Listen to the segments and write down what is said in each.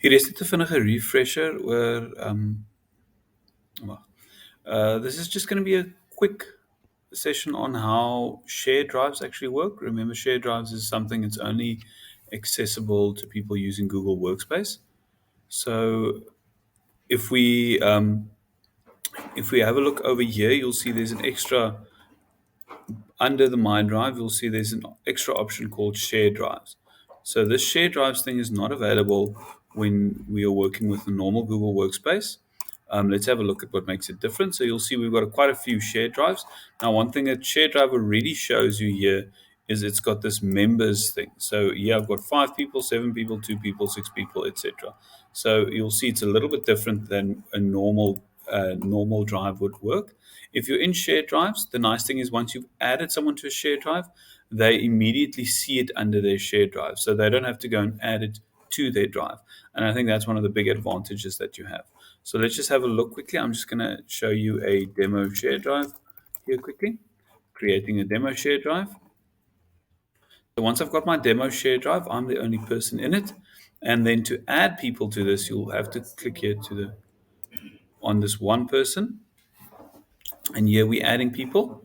Hier is dit 'n vinnige refresher oor wag. This is just going to be a quick session on how shared drives actually work. Remember, shared drives is something that's only accessible to people using Google Workspace. So if we um, if we have a look over here, you'll see there's an extra under the My Drive. You'll see there's an extra option called Shared Drives. So this Shared Drives thing is not available when we are working with the normal Google Workspace. Let's have a look at what makes it different. So you'll see we've got quite a few shared drives. Now, one thing that shared drive already shows you here is it's got this members thing. So yeah, I've got 5 people, 7 people, 2 people, 6 people, etc. So you'll see it's a little bit different than a normal drive would work. If you're in shared drives, the nice thing is once you've added someone to a shared drive, they immediately see it under their shared drive. So they don't have to go and add it to their drive. And I think that's one of the big advantages that you have. So let's just have a look quickly. I'm just going to show you a demo share drive here quickly, creating a demo share drive. So once I've got my demo share drive, I'm the only person in it. And then to add people to this, you'll have to click here on this one person. And here we're adding people.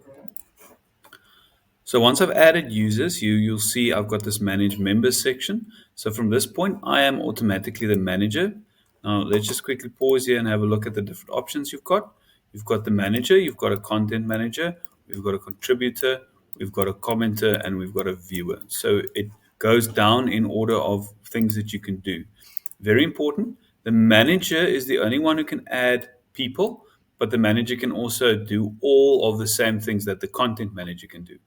So once I've added users, you'll see I've got this manage members section. So from this point, I am automatically the manager. Now let's just quickly pause here and have a look at the different options you've got. You've got the manager, you've got a content manager, we've got a contributor, we've got a commenter, and we've got a viewer. So it goes down in order of things that you can do. Very important. The manager is the only one who can add people, but the manager can also do all of the same things that the content manager can do.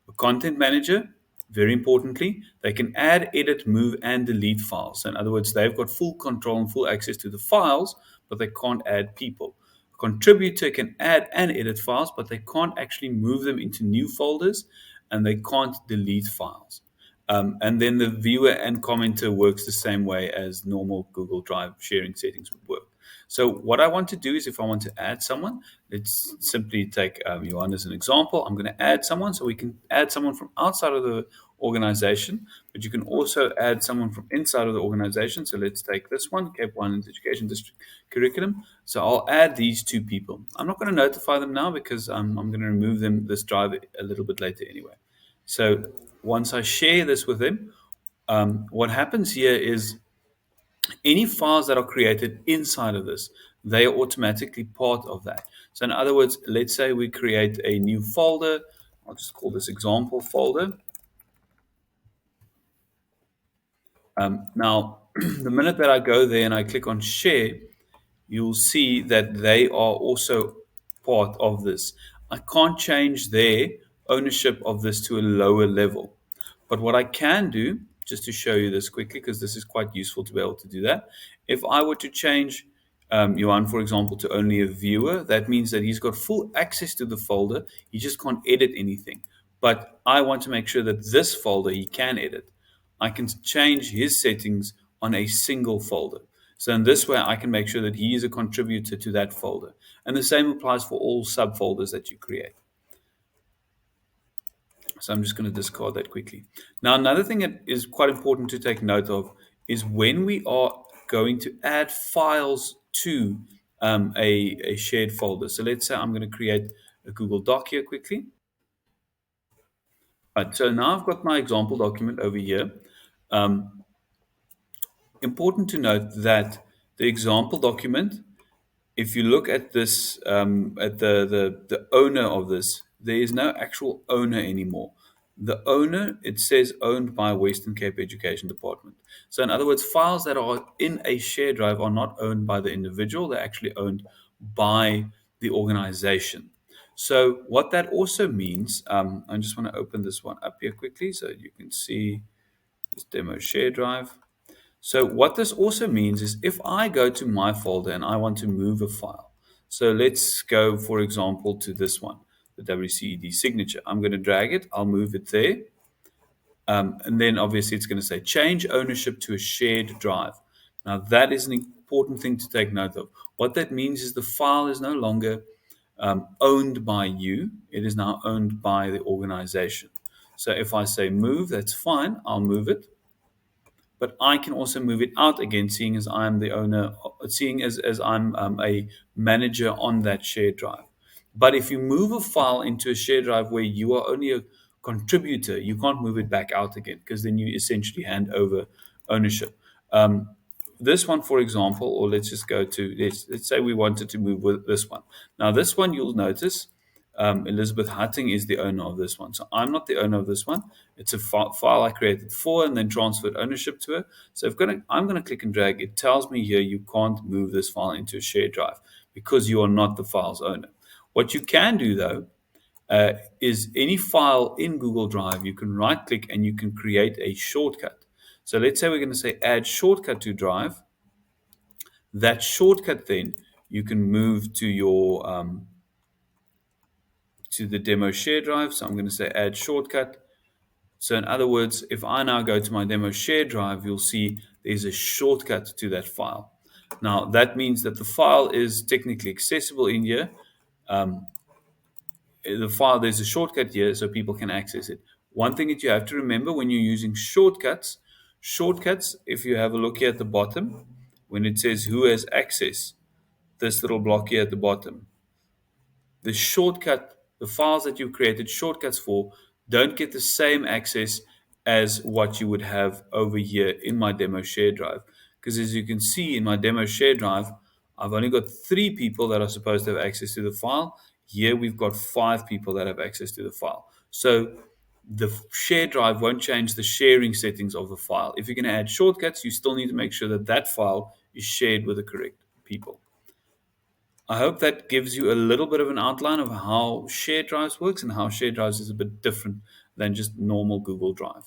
A content manager, very importantly, they can add, edit, move, and delete files. In other words, they've got full control and full access to the files, but they can't add people. A contributor can add and edit files, but they can't actually move them into new folders, and they can't delete files. And then the viewer and commenter works the same way as normal Google Drive sharing settings would work. So what I want to do is if I want to add someone, let's simply take Johan as an example. I'm going to add someone, so we can add someone from outside of the organization, but you can also add someone from inside of the organization. So let's take this one, Cape Winelands Education District Curriculum. So I'll add these 2 people. I'm not going to notify them now because I'm going to remove this drive a little bit later anyway. So once I share this with them, what happens here is any files that are created inside of this, they are automatically part of that. So in other words, let's say we create a new folder. I'll just call this example folder. Now, the minute that I go there and I click on share, you'll see that they are also part of this. I can't change their ownership of this to a lower level. But what I can do, just to show you this quickly, because this is quite useful to be able to do that, if I were to change Johan, for example, to only a viewer, that means that he's got full access to the folder. He just can't edit anything. But I want to make sure that this folder he can edit. I can change his settings on a single folder. So in this way, I can make sure that he is a contributor to that folder. And the same applies for all subfolders that you create. So I'm just going to discard that quickly. Now, another thing that is quite important to take note of is when we are going to add files to a shared folder. So let's say I'm going to create a Google Doc here quickly. Right, so now I've got my example document over here. Important to note that the example document, if you look at this, at the owner of this, there is no actual owner anymore. The owner, it says owned by Western Cape Education Department. So in other words, files that are in a shared drive are not owned by the individual, they're actually owned by the organization. So what that also means, I just want to open this one up here quickly so you can see this demo share drive. So what this also means is if I go to my folder and I want to move a file, so let's go, for example, to this one, the WCED signature. I'm going to drag it. I'll move it there. And then obviously it's going to say change ownership to a shared drive. Now that is an important thing to take note of. What that means is the file is no longer owned by you. It is now owned by the organization. So if I say move, that's fine. I'll move it. but I can also move it out again, seeing as I'm the owner, seeing as I'm a manager on that shared drive. But if you move a file into a shared drive where you are only a contributor, you can't move it back out again because then you essentially hand over ownership. Um, this one, for example, or let's just go to let's say we wanted to move with this one. Now, this one you'll notice Elizabeth Hutting is the owner of this one. So I'm not the owner of this one. It's a file I created for and then transferred ownership to her. So I'm going to click and drag. It tells me here you can't move this file into a shared drive because you are not the file's owner. What you can do though is any file in Google Drive, you can right click and you can create a shortcut. So let's say we're going to say add shortcut to Drive. That shortcut then you can move to your to the demo share drive. So I'm going to say add shortcut. So in other words, if I now go to my demo share drive, you'll see there's a shortcut to that file. Now that means that the file is technically accessible in here. The file, there's a shortcut here so people can access it. One thing that you have to remember when you're using shortcuts, if you have a look here at the bottom, when it says who has access, this little block here at the bottom, the shortcut, the files that you've created shortcuts for, don't get the same access as what you would have over here in my demo share drive. Because as you can see in my demo share drive, I've only got 3 people that are supposed to have access to the file. Here we've got 5 people that have access to the file. So the share drive won't change the sharing settings of the file. If you're going to add shortcuts, you still need to make sure that that file is shared with the correct people. I hope that gives you a little bit of an outline of how shared drives works and how shared drives is a bit different than just normal Google Drive.